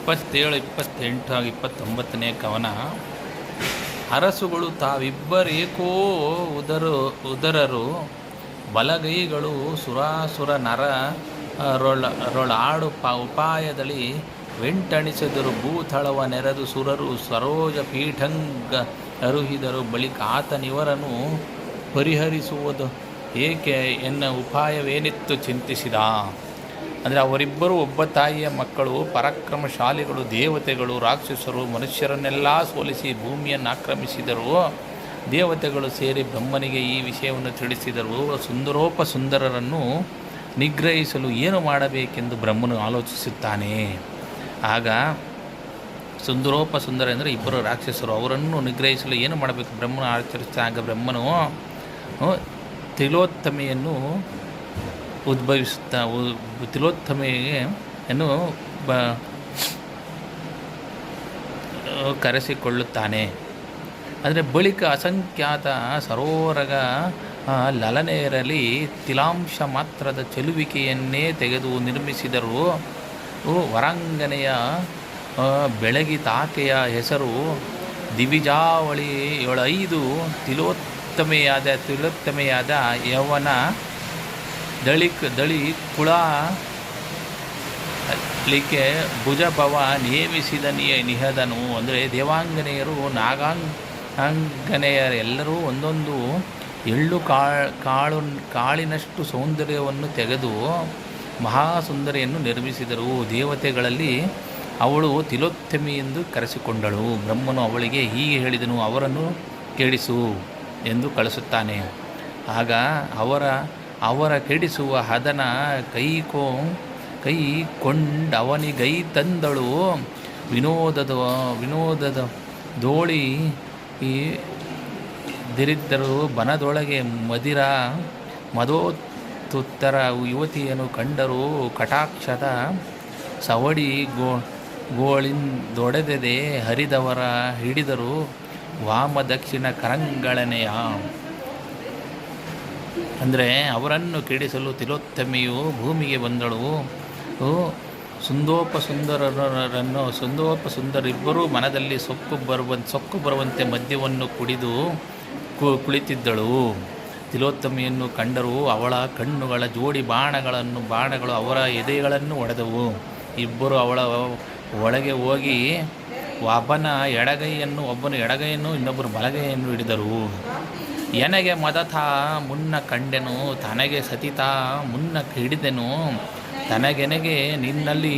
27-28 ಕವನ. ಅರಸುಗಳು ತಾವಿಬ್ಬರೇಕೋ ಉದರರು, ಬಲಗೈಗಳು ಸುರಾಸುರ ನರ ರೊಳಾಡು ಉಪಾಯದಲ್ಲಿ ವೆಂಟಣಿಸಿದರು. ಭೂತಳವ ನೆರೆದು ಸುರರು ಸರೋಜ ಪೀಠಂಗ ಅರುಹಿದರು. ಬಳಿಕ ಆತನಿವರನ್ನು ಪರಿಹರಿಸುವುದು ಏಕೆ ಎನ್ನ ಉಪಾಯವೇನಿತ್ತು ಚಿಂತಿಸಿದ. ಅಂದರೆ ಅವರಿಬ್ಬರು ಒಬ್ಬ ತಾಯಿಯ ಮಕ್ಕಳು, ಪರಾಕ್ರಮಶಾಲಿಗಳು, ದೇವತೆಗಳು. ರಾಕ್ಷಸರು ಮನುಷ್ಯರನ್ನೆಲ್ಲ ಸೋಲಿಸಿ ಭೂಮಿಯನ್ನು ಆಕ್ರಮಿಸಿದರು. ದೇವತೆಗಳು ಸೇರಿ ಬ್ರಹ್ಮನಿಗೆ ಈ ವಿಷಯವನ್ನು ತಿಳಿಸಿದರು. ಸುಂದರರನ್ನು ನಿಗ್ರಹಿಸಲು ಏನು ಮಾಡಬೇಕೆಂದು ಬ್ರಹ್ಮನು ಆಲೋಚಿಸುತ್ತಾನೆ. ಆಗ ಸುಂದರ ಅಂದರೆ ಇಬ್ಬರು ರಾಕ್ಷಸರು, ಅವರನ್ನು ನಿಗ್ರಹಿಸಲು ಏನು ಮಾಡಬೇಕು ಬ್ರಹ್ಮನು ಆಚರಿಸಿದಾಗ ಬ್ರಹ್ಮನು ತಿಲೋತ್ತಮೆಯನ್ನು ತಿಲೋತ್ತಮೆಯನ್ನು ಕರೆಸಿಕೊಳ್ಳುತ್ತಾನೆ. ಅಂದರೆ ಬಳಿಕ ಅಸಂಖ್ಯಾತ ಸರೋವರಗ ಲಲನೆಯರಲ್ಲಿ ತಿಲಾಂಶ ಮಾತ್ರದ ಚೆಲುವಿಕೆಯನ್ನೇ ತೆಗೆದು ನಿರ್ಮಿಸಿದರು. ವರಾಂಗನೆಯ ಬೆಳಗಿತಾಕೆಯ ಹೆಸರು ದಿವಿಜಾವಳಿಯೊಳೈದು ತಿಲೋತ್ತಮೆಯಾದ ಯವನ ದಳಿ ಕುಳ ಲಿಕ್ಕೆ ಭುಜಭವ ನೇಮಿಸಿದ ನಿಹದನು. ಅಂದರೆ ದೇವಾಂಗನೆಯರು ನಾಗಾಂಗನೆಯರೆಲ್ಲರೂ ಒಂದೊಂದು ಎಳ್ಳು ಕಾಳಿನಷ್ಟು ಸೌಂದರ್ಯವನ್ನು ತೆಗೆದು ಮಹಾಸುಂದರಿಯನ್ನು ನಿರ್ಮಿಸಿದರು. ದೇವತೆಗಳಲ್ಲಿ ಅವಳು ತಿಲೋತ್ತಮಿ ಎಂದು ಕರೆಸಿಕೊಂಡಳು. ಬ್ರಹ್ಮನು ಅವಳಿಗೆ ಹೀಗೆ ಹೇಳಿದನು, ಅವರನ್ನು ಕೆಡಿಸು ಎಂದು ಕಳಿಸುತ್ತಾನೆ. ಆಗ ಅವರ ಕೆಡಿಸುವ ಹದನ ಕೈಕೊಂಡವನಿಗೈ ತಂದಳು. ವಿನೋದದ ದೋಳಿ ದಿರಿದ್ದರು. ಬನದೊಳಗೆ ಮದೋತ್ತುತ್ತರ ಯುವತಿಯನ್ನು ಕಂಡರು. ಕಟಾಕ್ಷದ ಸವಡಿ ಗೋಳಿಂದೊಡೆದದೆ ಹರಿದವರ ಹಿಡಿದರು. ವಾಮ ದಕ್ಷಿಣ ಕರಂಗಳನೆಯ ಅಂದರೆ ಅವರನ್ನು ಕೆಡಿಸಲು ತಿಲೋತ್ತಮೆಯು ಭೂಮಿಗೆ ಬಂದಳು. ಸುಂದರಿಬ್ಬರೂ ಮನದಲ್ಲಿ ಸೊಕ್ಕು ಬರುವಂತೆ ಮದ್ಯವನ್ನು ಕುಡಿದು ಕುಳಿತಿದ್ದಳು. ತಿಲೋತ್ತಮೆಯನ್ನು ಕಂಡರು. ಅವಳ ಕಣ್ಣುಗಳ ಜೋಡಿ ಬಾಣಗಳು ಅವರ ಎದೆಗಳನ್ನು ಒಡೆದವು. ಇಬ್ಬರು ಅವಳ ಒಳಗೆ ಹೋಗಿ ಒಬ್ಬನು ಎಡಗೈಯನ್ನು ಇನ್ನೊಬ್ಬರು ಬಲಗೈಯನ್ನು ಹಿಡಿದರು. ಎನಗೆ ಮದತ ಮುನ್ನ ಕಂಡೆನು, ತನಗೆ ಸತಿತ ಮುನ್ನ ಹಿಡಿದೆನು. ತನಗೆನಗೆ ನಿನ್ನಲ್ಲಿ